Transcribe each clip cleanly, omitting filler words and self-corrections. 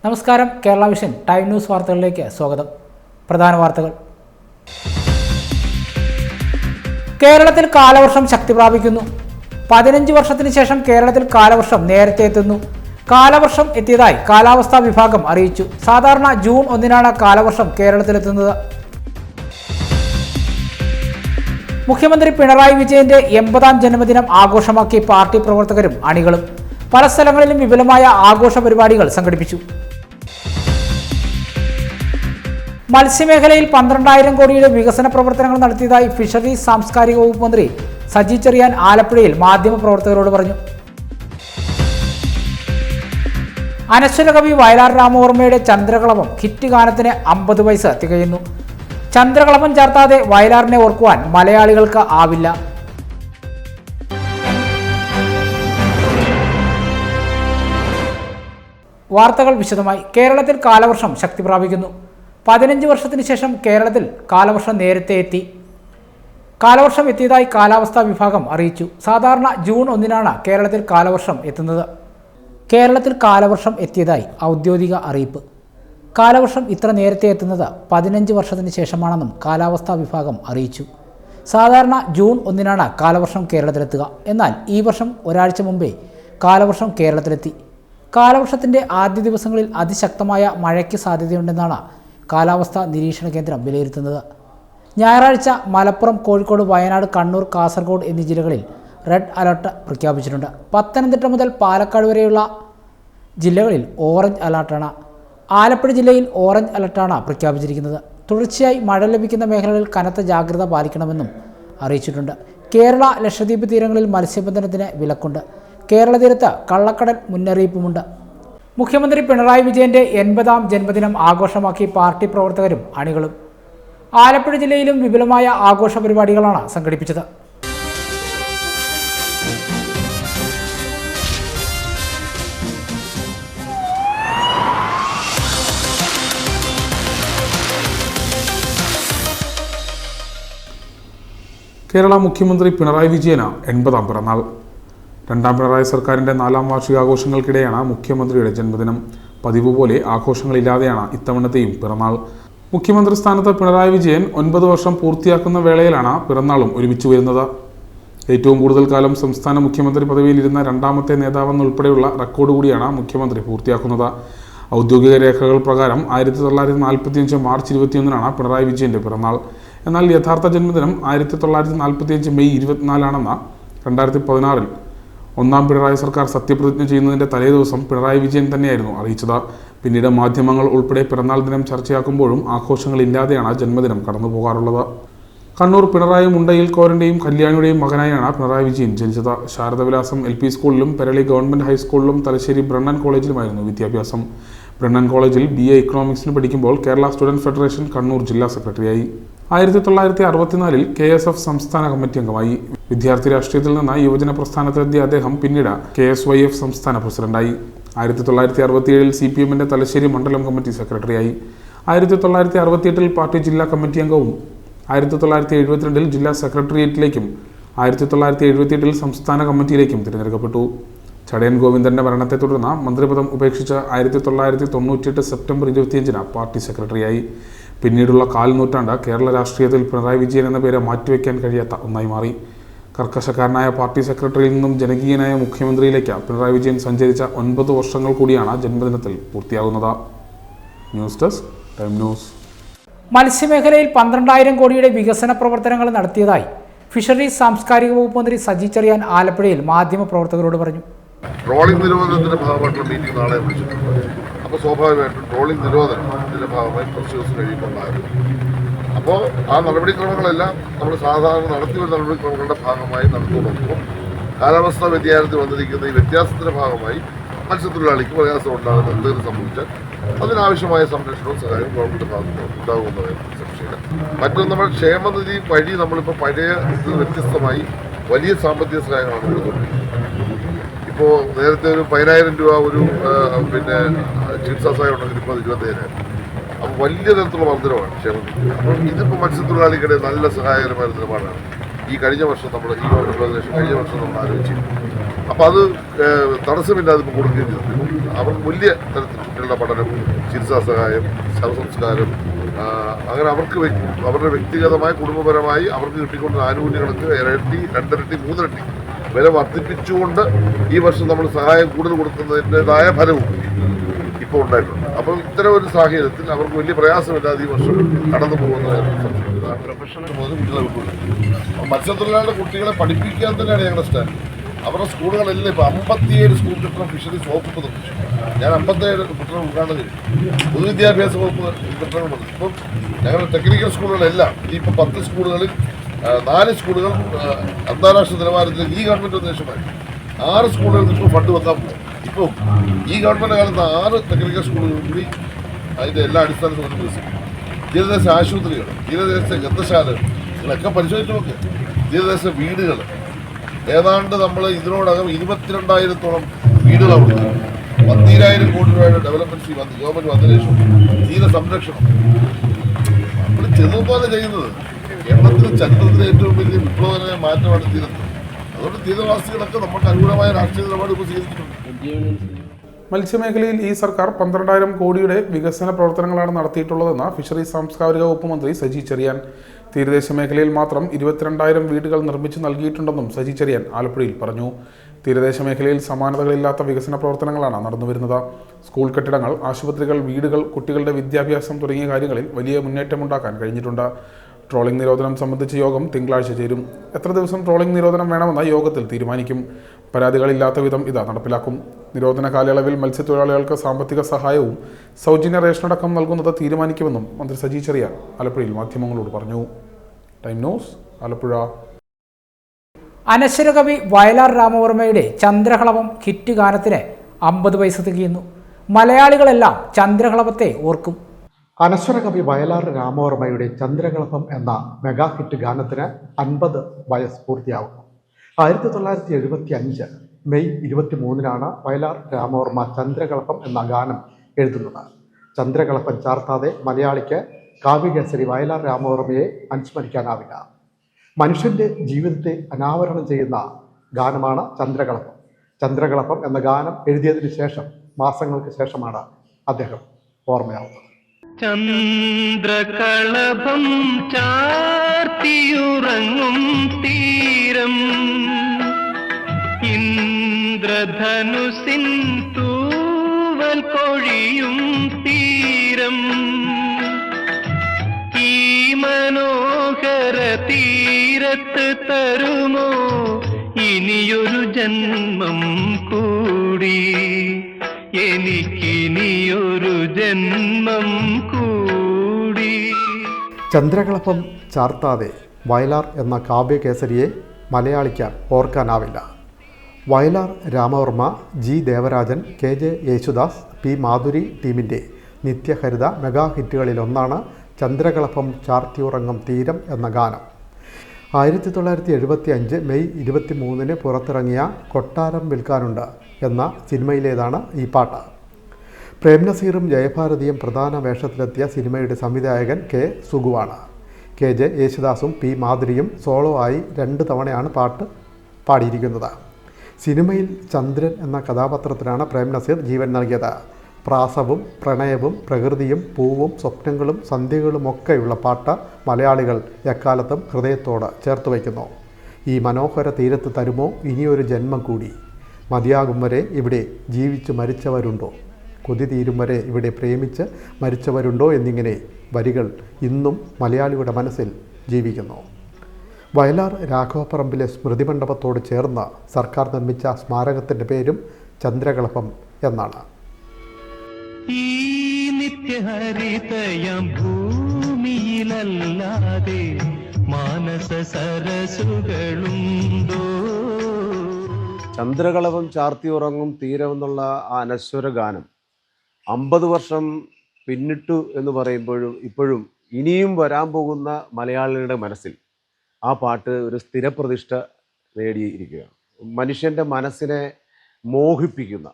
നമസ്കാരം. Kerala vision time news വാർത്തകളിലേക്ക് സ്വാഗതം. പ്രധാന വാർത്തകൾ. കേരളത്തിൽ കാലവർഷം ശക്തി പ്രാപിക്കുന്നു. 15 വർഷത്തിന് ശേഷം കേരളത്തിൽ കാലവർഷം നേരത്തെ എത്തുന്നു. കാലവർഷം എത്തിയതായി കാലാവസ്ഥാ വിഭാഗം അറിയിച്ചു. സാധാരണ ജൂൺ 1 കാലവർഷം കേരളത്തിലെത്തുന്നത്. മുഖ്യമന്ത്രി പിണറായി വിജയന്റെ 80ാം ജന്മദിനം ആഘോഷമാക്കി പാർട്ടി പ്രവർത്തകരും അണികളും. പല സ്ഥലങ്ങളിലും വിപുലമായ ആഘോഷ പരിപാടികൾ സംഘടിപ്പിച്ചു. മത്സ്യമേഖലയിൽ 12,000 കോടിയുടെ വികസന പ്രവർത്തനങ്ങൾ നടത്തിയതായി ഫിഷറീസ് സാംസ്കാരിക വകുപ്പ് മന്ത്രി സജി ചെറിയാൻ ആലപ്പുഴയിൽ മാധ്യമപ്രവർത്തകരോട് പറഞ്ഞു. അനശ്വര കവി വയലാർ രാമവർമ്മയുടെ ചന്ദ്രകളഭം ഹിറ്റ് ഗാനത്തിന് 50 പൈസ തികയുന്നു. ചന്ദ്രകളഭം ചേർത്താതെ വയലാറിനെ ഓർക്കുവാൻ മലയാളികൾക്ക് ആവില്ല. വാർത്തകൾ വിശദമായി. കേരളത്തിൽ കാലവർഷം ശക്തി പ്രാപിക്കുന്നു. 15 വർഷത്തിന് ശേഷം കേരളത്തിൽ കാലവർഷം നേരത്തെ എത്തി. കാലവർഷം എത്തിയതായി കാലാവസ്ഥാ വിഭാഗം അറിയിച്ചു. സാധാരണ ജൂൺ 1 കേരളത്തിൽ കാലവർഷം എത്തുന്നത്. കേരളത്തിൽ കാലവർഷം എത്തിയതായി ഔദ്യോഗിക അറിയിപ്പ്. കാലവർഷം ഇത്ര നേരത്തെ എത്തുന്നത് 15 വർഷത്തിന് ശേഷമാണെന്നും കാലാവസ്ഥാ വിഭാഗം അറിയിച്ചു. സാധാരണ ജൂൺ 1 കാലവർഷം കേരളത്തിലെത്തുക. എന്നാൽ ഈ വർഷം ഒരാഴ്ച മുമ്പേ കാലവർഷം കേരളത്തിലെത്തി. കാലവർഷത്തിൻ്റെ ആദ്യ ദിവസങ്ങളിൽ അതിശക്തമായ മഴയ്ക്ക് സാധ്യതയുണ്ടെന്നാണ് കാലാവസ്ഥാ നിരീക്ഷണ കേന്ദ്രം വിലയിരുത്തുന്നത്. ഞായറാഴ്ച മലപ്പുറം, കോഴിക്കോട്, വയനാട്, കണ്ണൂർ, കാസർഗോഡ് എന്നീ ജില്ലകളിൽ റെഡ് അലർട്ട് പ്രഖ്യാപിച്ചിട്ടുണ്ട്. പത്തനംതിട്ട മുതൽ പാലക്കാട് വരെയുള്ള ജില്ലകളിൽ ഓറഞ്ച് അലർട്ടാണ്. ആലപ്പുഴ ജില്ലയിൽ ഓറഞ്ച് അലർട്ടാണ് പ്രഖ്യാപിച്ചിരിക്കുന്നത്. തുടർച്ചയായി മഴ ലഭിക്കുന്ന മേഖലകളിൽ കനത്ത ജാഗ്രത പാലിക്കണമെന്നും അറിയിച്ചിട്ടുണ്ട്. കേരള, ലക്ഷദ്വീപ് തീരങ്ങളിൽ മത്സ്യബന്ധനത്തിന് വിലക്കുണ്ട്. കേരള തീരത്ത് കള്ളക്കടൽ മുന്നറിയിപ്പുമുണ്ട്. മുഖ്യമന്ത്രി പിണറായി വിജയന്റെ 80ാം ജന്മദിനം ആഘോഷമാക്കി പാർട്ടി പ്രവർത്തകരും അണികളും. ആലപ്പുഴ ജില്ലയിലും വിപുലമായ ആഘോഷ പരിപാടികളാണ് സംഘടിപ്പിച്ചത്. കേരള മുഖ്യമന്ത്രി പിണറായി വിജയന് 80ാം പിറന്നാൾ. രണ്ടാം പിണറായി സർക്കാരിൻ്റെ 4ാം വാർഷികാഘോഷങ്ങൾക്കിടെയാണ് മുഖ്യമന്ത്രിയുടെ ജന്മദിനം. പതിവ് പോലെ ആഘോഷങ്ങളില്ലാതെയാണ് ഇത്തവണത്തെയും പിറന്നാൾ. മുഖ്യമന്ത്രി സ്ഥാനത്ത് പിണറായി വിജയൻ 9 വർഷം പൂർത്തിയാക്കുന്ന വേളയിലാണ് പിറന്നാളും ഒരുമിച്ച് വരുന്നത്. ഏറ്റവും കൂടുതൽ കാലം സംസ്ഥാന മുഖ്യമന്ത്രി പദവിയിലിരുന്ന രണ്ടാമത്തെ നേതാവെന്നുൾപ്പെടെയുള്ള റെക്കോർഡ് കൂടിയാണ് മുഖ്യമന്ത്രി പൂർത്തിയാക്കുന്നത്. ഔദ്യോഗിക രേഖകൾ പ്രകാരം 1945 മാർച്ച് 21 പിണറായി വിജയൻ്റെ പിറന്നാൾ. എന്നാൽ യഥാർത്ഥ ജന്മദിനം 1945 മെയ് 24 2016 ഒന്നാം പിണറായി സർക്കാർ സത്യപ്രതിജ്ഞ ചെയ്യുന്നതിൻ്റെ തലേദിവസം പിണറായി വിജയൻ തന്നെയായിരുന്നു അറിയിച്ചത്. പിന്നീട് മാധ്യമങ്ങൾ ഉൾപ്പെടെ പിറന്നാൾ ദിനം ചർച്ചയാക്കുമ്പോഴും ആഘോഷങ്ങളില്ലാതെയാണ് ജന്മദിനം കടന്നുപോകാറുള്ളത്. കണ്ണൂർ പിണറായി മുണ്ടയിൽ കോരൻ്റെയും കല്യാണിയുടെയും മകനായാണ് പിണറായി വിജയൻ ജനിച്ചത്. ശാരദവിലാസം LP സ്കൂളിലും പെരളി ഗവൺമെൻറ് ഹൈസ്കൂളിലും തലശ്ശേരി ബ്രണ്ണൻ കോളേജിലുമായിരുന്നു വിദ്യാഭ്യാസം. ബ്രണ്ണൻ കോളേജിൽ BA ഇക്കണോമിക്സിന് പഠിക്കുമ്പോൾ കേരള സ്റ്റുഡൻറ് ഫെഡറേഷൻ കണ്ണൂർ ജില്ലാ സെക്രട്ടറിയായി. 1964 KSF സംസ്ഥാന കമ്മിറ്റി അംഗമായി. വിദ്യാർത്ഥി രാഷ്ട്രീയത്തിൽ നിന്ന് യുവജന പ്രസ്ഥാനത്തെത്തിയ അദ്ദേഹം പിന്നീട് KSYF സംസ്ഥാന പ്രസിഡന്റായി. 1967 CPM-ന്റെ തലശ്ശേരി മണ്ഡലം കമ്മിറ്റി സെക്രട്ടറിയായി. 1968 പാർട്ടി ജില്ലാ കമ്മിറ്റി അംഗവും 1972 ജില്ലാ സെക്രട്ടേറിയറ്റിലേക്കും 1978 സംസ്ഥാന കമ്മിറ്റിയിലേക്കും തിരഞ്ഞെടുക്കപ്പെട്ടു. ചടയൻ ഗോവിന്ദന്റെ മരണത്തെ തുടർന്ന് മന്ത്രിപദം ഉപേക്ഷിച്ച് 1998 സെപ്റ്റംബർ 25 പാർട്ടി സെക്രട്ടറിയായി. പിന്നീടുള്ള 4 നൂറ്റാണ്ട് കേരള രാഷ്ട്രീയത്തിൽ പിണറായി വിജയൻ എന്ന പേര് മാറ്റിവെക്കാൻ കഴിയാത്ത ഒന്നായി മാറി. കർക്കശക്കാരനായ പാർട്ടി സെക്രട്ടറിയിൽ നിന്നും ജനകീയനായ മുഖ്യമന്ത്രിയിലേക്ക് പിണറായി വിജയൻ സഞ്ചരിച്ച 9 വർഷങ്ങൾ കൂടിയാണ് ജന്മദിനത്തിൽ പൂർത്തിയാകുന്നത്. News desk time news. മത്സ്യമേഖലയിൽ 12,000 കോടിയുടെ വികസന പ്രവർത്തനങ്ങൾ നടത്തിയതായി ഫിഷറീസ് സാംസ്കാരിക വകുപ്പ് മന്ത്രി സജി ചെറിയാൻ ആലപ്പുഴയിൽ മാധ്യമപ്രവർത്തകരോട് പറഞ്ഞു. ട്രോളിംഗ് നിരോധനത്തിന്റെ ഭാഗമായിട്ടുള്ള മീറ്റിംഗ് നാളെ വിളിച്ചിട്ടുണ്ട്. അപ്പോൾ സ്വാഭാവികമായിട്ടും ട്രോളിംഗ് നിരോധനത്തിന്റെ ഭാഗമായി കുറച്ച് ദിവസം കഴിയുമ്പോണ്ടായിരുന്നു. അപ്പോൾ ആ നടപടിക്രമങ്ങളെല്ലാം നമ്മൾ സാധാരണ നടത്തിവരുന്ന നടപടിക്രമങ്ങളുടെ ഭാഗമായി നടത്തുമ്പോൾ കാലാവസ്ഥാ വ്യതിയാനത്തിൽ വന്നിരിക്കുന്ന ഈ വ്യത്യാസത്തിന്റെ ഭാഗമായി മത്സ്യത്തൊഴിലാളിക്ക് പ്രയാസം ഉണ്ടാകുന്ന എന്തെങ്കിലും സംഭവിച്ചാൽ അതിനാവശ്യമായ സംരക്ഷണവും സഹായവും ഗവൺമെന്റ് ഭാഗത്ത് ഉണ്ടാകുന്നതായി സംശയമില്ല. മറ്റൊന്ന്, നമ്മുടെ ക്ഷേമനിധി വഴി നമ്മളിപ്പോൾ പഴയ വ്യത്യസ്തമായി വലിയ സാമ്പത്തിക സഹായങ്ങളാണ് കൊടുത്തുകൊണ്ടിരിക്കുന്നത്. ഇപ്പോൾ നേരത്തെ ഒരു 10,000 രൂപ ഒരു ചികിത്സാ സഹായം ഉണ്ടെങ്കിൽ ഇപ്പോൾ 25,000. അപ്പോൾ വലിയ തരത്തിലുള്ള വർധനമാണ് ക്ഷേമനിധി. അപ്പോൾ ഇതിപ്പോൾ മത്സ്യത്തൊഴിലാളികളുടെ നല്ല സഹായകരമായ നിലപാടാണ്. ഈ കഴിഞ്ഞ വർഷം നമ്മൾ ഈ കഴിഞ്ഞ വർഷം നമ്മൾ ആലോചിച്ചിരുന്നു. അപ്പോൾ അത് തടസ്സമില്ലാതെ ഇപ്പോൾ കൊടുക്കുകയും ചെയ്തിട്ടുണ്ട്. അവർക്ക് വലിയ തരത്തിൽ കുട്ടികളുടെ പഠനം, ചികിത്സാ സഹായം, ശവസംസ്കാരം, അങ്ങനെ അവർക്ക് അവരുടെ വ്യക്തിഗതമായി കുടുംബപരമായി അവർക്ക് കിട്ടിക്കൊണ്ട ആനുകൂല്യങ്ങൾക്ക് ഇരട്ടി, രണ്ടിരട്ടി, മൂന്നിരട്ടി വില വർദ്ധിപ്പിച്ചുകൊണ്ട് ഈ വർഷം നമ്മൾ സഹായം കൂടുതൽ കൊടുക്കുന്നതിൻ്റെതായ ഫലവും ഇപ്പോൾ ഉണ്ടായിട്ടുണ്ട്. അപ്പം ഇത്തരം ഒരു സാഹചര്യത്തിൽ അവർക്ക് വലിയ പ്രയാസമില്ലാതെ ഈ വർഷം കടന്നു പോകുന്ന പ്രൊഫഷണൽ മുതൽ കുട്ടികളെ വിട്ടുകൊടുക്കും. മത്സ്യത്തൊഴിലാളികളുടെ കുട്ടികളെ പഠിപ്പിക്കാൻ തന്നെയാണ് ഞങ്ങളുടെ സ്റ്റാൻഡ്. അവരുടെ സ്കൂളുകളെല്ലാം ഇപ്പോൾ 57 സ്കൂൾ കെട്ടിടം ഫിഷറീസ് വകുപ്പ് നിർമ്മിച്ചു. ഞാൻ 57 കെട്ടിടം ഉദ്ഘാടനം ചെയ്തു. പൊതുവിദ്യാഭ്യാസ വകുപ്പ് കെട്ടിടങ്ങൾ വന്നു. ഇപ്പം ഞങ്ങളുടെ ടെക്നിക്കൽ സ്കൂളുകളെല്ലാം ഇനിയിപ്പോൾ 10 സ്കൂളുകളിൽ 4 സ്കൂളുകൾ അന്താരാഷ്ട്ര നിലവാരത്തിൽ ഈ ഗവൺമെൻറ് ഉദ്ദേശമായി 6 സ്കൂളുകളിൽ ഇപ്പോൾ ഫണ്ട് വെക്കാൻ പോകും. ഇപ്പോൾ ഈ ഗവൺമെൻറ് കാലത്ത് 6 ടെക്നിക്കൽ സ്കൂളുകൾ കൂടി അതിൻ്റെ എല്ലാ അടിസ്ഥാന സൗകര്യം വികസിക്കും. തീരദേശ ആശുപത്രികൾ, തീരദേശ ഗ്രന്ഥശാലകൾ ഇതൊക്കെ പരിശോധിച്ച് നോക്ക്. തീരദേശ വീടുകൾ ഏതാണ്ട് നമ്മൾ ഇതിനോടകം 22,000-ഓളം വീടുകൾ കൊടുത്തു. 10,000 കോടി രൂപയുടെ ഡെവലപ്മെന്റ് ഫീ വന്നു ഗവൺമെന്റ് വന്നതിന് ശേഷം. തീര സംരക്ഷണം നമ്മൾ ചെറുപോലെ ചെയ്യുന്നത് കേരളത്തിലെ ചരിത്രത്തിലെ ഏറ്റവും വലിയ വിപ്ലവകരമായ മാറ്റമാണ് തീരത്ത്. അതുകൊണ്ട് തീരവാസികളൊക്കെ നമുക്ക് അനുകൂലമായ രാഷ്ട്രീയ നിലപാട് ഇപ്പോൾ സ്വീകരിച്ചിട്ടുണ്ട്. മത്സ്യമേഖലയിൽ ഈ സർക്കാർ 12,000 കോടിയുടെ വികസന പ്രവർത്തനങ്ങളാണ് നടത്തിയിട്ടുള്ളതെന്ന് ഫിഷറീസ് സാംസ്കാരിക വകുപ്പ് മന്ത്രി സജി ചെറിയാൻ. തീരദേശ മേഖലയിൽ മാത്രം 22,000 വീടുകൾ നിർമ്മിച്ചു നൽകിയിട്ടുണ്ടെന്നും സജി ചെറിയാൻ ആലപ്പുഴയിൽ പറഞ്ഞു. തീരദേശ മേഖലയിൽ സമാനതകളില്ലാത്ത വികസന പ്രവർത്തനങ്ങളാണ് നടന്നുവരുന്നത്. സ്കൂൾ കെട്ടിടങ്ങൾ, ആശുപത്രികൾ, വീടുകൾ, കുട്ടികളുടെ വിദ്യാഭ്യാസം തുടങ്ങിയ കാര്യങ്ങളിൽ വലിയ മുന്നേറ്റമുണ്ടാക്കാൻ കഴിഞ്ഞിട്ടുണ്ട്. ട്രോളിംഗ് നിരോധനം സംബന്ധിച്ച യോഗം തിങ്കളാഴ്ച ചേരും. എത്ര ദിവസം ട്രോളിംഗ് നിരോധനം വേണമെന്ന് യോഗത്തിൽ തീരുമാനിക്കും. പരാതികളില്ലാത്ത വിധം ഇത് നടപ്പിലാക്കും. നിരോധന കാലയളവിൽ മത്സ്യത്തൊഴിലാളികൾക്ക് സാമ്പത്തിക സഹായവും സൗജന്യ റേഷനടക്കം നൽകുന്നത് തീരുമാനിക്കുമെന്നും മന്ത്രി സജി ചെറിയാൻ ആലപ്പുഴയിൽ മാധ്യമങ്ങളോട് പറഞ്ഞു. Time news, Alappuzha. അനശ്വരകവി വയലാർ രാമവർമ്മയുടെ ചന്ദ്രകളഭം ഹിറ്റ് ഗാനത്തിന് 50 വയസ്സ് തികയുന്നു. മലയാളികളെല്ലാം ചന്ദ്രകളഭത്തെ ഓർക്കും. അനശ്വരകവി വയലാർ രാമവർമ്മയുടെ ചന്ദ്രകളഭം എന്ന മെഗാ ഹിറ്റ് ഗാനത്തിന് 50 വയസ്സ് പൂർത്തിയാകുന്നു. 1975 മെയ് 23-നാണ് വയലാർ രാമവർമ്മ ചന്ദ്രകളഭം എന്ന ഗാനം എഴുതുന്നത്. ചന്ദ്രകളഭം ചാർത്താതെ മലയാളിക്ക് കാവ്യകേസരി വയലാർ രാമവർമ്മയെ അനുസ്മരിക്കാനാവില്ല. മനുഷ്യൻ്റെ ജീവിതത്തെ അനാവരണം ചെയ്യുന്ന ഗാനമാണ് ചന്ദ്രകളഭം. ചന്ദ്രകളഭം എന്ന ഗാനം എഴുതിയതിനു ശേഷം മാസങ്ങൾക്ക് ശേഷമാണ് അദ്ദേഹം ഓർമ്മയാവുന്നത്. ചന്ദ്രകളഭം ചാർത്തിയുറങ്ങും തീരം, ഇന്ദ്രധനുസിൻ തൂവൽ കൊഴിയും തീരം, ഈ മനോഹര തീരത്ത് തരുമോ ഇനിയൊരു ജന്മം കൂടി, എനിക്കിനിയൊരു ജന്മം കൂടി. ചന്ദ്രകളഭം ചാർത്താതെ വയലാർ എന്ന കാവ്യകേസരിയെ മലയാളിക്ക് ഓർക്കാനാവില്ല. Vayalar Ramavarma, G Devarajan, KJ Yesudas, P Madhuri ടീമിൻ്റെ നിത്യഹരിത മെഗാ ഹിറ്റുകളിലൊന്നാണ് ചന്ദ്രകളഭം ചാർത്തിയുറങ്ങും തീരം എന്ന ഗാനം. 1975 മെയ് 23-ന് പുറത്തിറങ്ങിയ കൊട്ടാരം വിൽക്കാനുണ്ട് എന്ന സിനിമയിലേതാണ് ഈ പാട്ട്. പ്രേംനസീറും ജയഭാരതിയും പ്രധാന വേഷത്തിലെത്തിയ സിനിമയുടെ സംവിധായകൻ K. സുഗുവാണ്. KJ യേശുദാസും P മാധുരിയും സോളോ ആയി 2 തവണയാണ് പാട്ട് പാടിയിരിക്കുന്നത്. സിനിമയിൽ ചന്ദ്രൻ എന്ന കഥാപാത്രത്തിനാണ് പ്രേംനസീർ ജീവൻ നൽകിയത്. പ്രാസവും പ്രണയവും പ്രകൃതിയും പൂവും സ്വപ്നങ്ങളും സന്ധ്യകളുമൊക്കെയുള്ള പാട്ട് മലയാളികൾ എക്കാലത്തും ഹൃദയത്തോട് ചേർത്ത് വയ്ക്കുന്നു. ഈ മനോഹര തീരത്ത് തരുമോ ഇനിയൊരു ജന്മം കൂടി, മതിയാകും വരെ ഇവിടെ ജീവിച്ച് മരിച്ചവരുണ്ടോ, കൊതി തീരും വരെ ഇവിടെ പ്രേമിച്ച് മരിച്ചവരുണ്ടോ എന്നിങ്ങനെ വരികൾ ഇന്നും മലയാളിയുടെ മനസ്സിൽ ജീവിക്കുന്നു. വയലാർ രാഘവപ്പറമ്പിലെ സ്മൃതി മണ്ഡപത്തോട് ചേർന്ന് സർക്കാർ നിർമ്മിച്ച സ്മാരകത്തിൻ്റെ പേരും ചന്ദ്രകളഭം എന്നാണ്. ഈ നിത്യഹരിതയം ഭൂമിയിലല്ലാതെ മാനസ സരസുകളുണ്ടോ. ചന്ദ്രകളഭം ചാർത്തിയുറങ്ങും തീരമെന്നുള്ള ആ അനശ്വര ഗാനം 50 വർഷം പിന്നിട്ടു എന്ന് പറയുമ്പോഴും ഇപ്പോഴും ഇനിയും വരാൻ പോകുന്ന മലയാളികളുടെ മനസ്സിൽ ആ പാട്ട് ഒരു സ്ഥിരപ്രതിഷ്ഠ നേടിയിരിക്കുകയാണ്. മനുഷ്യൻ്റെ മനസ്സിനെ മോഹിപ്പിക്കുന്ന,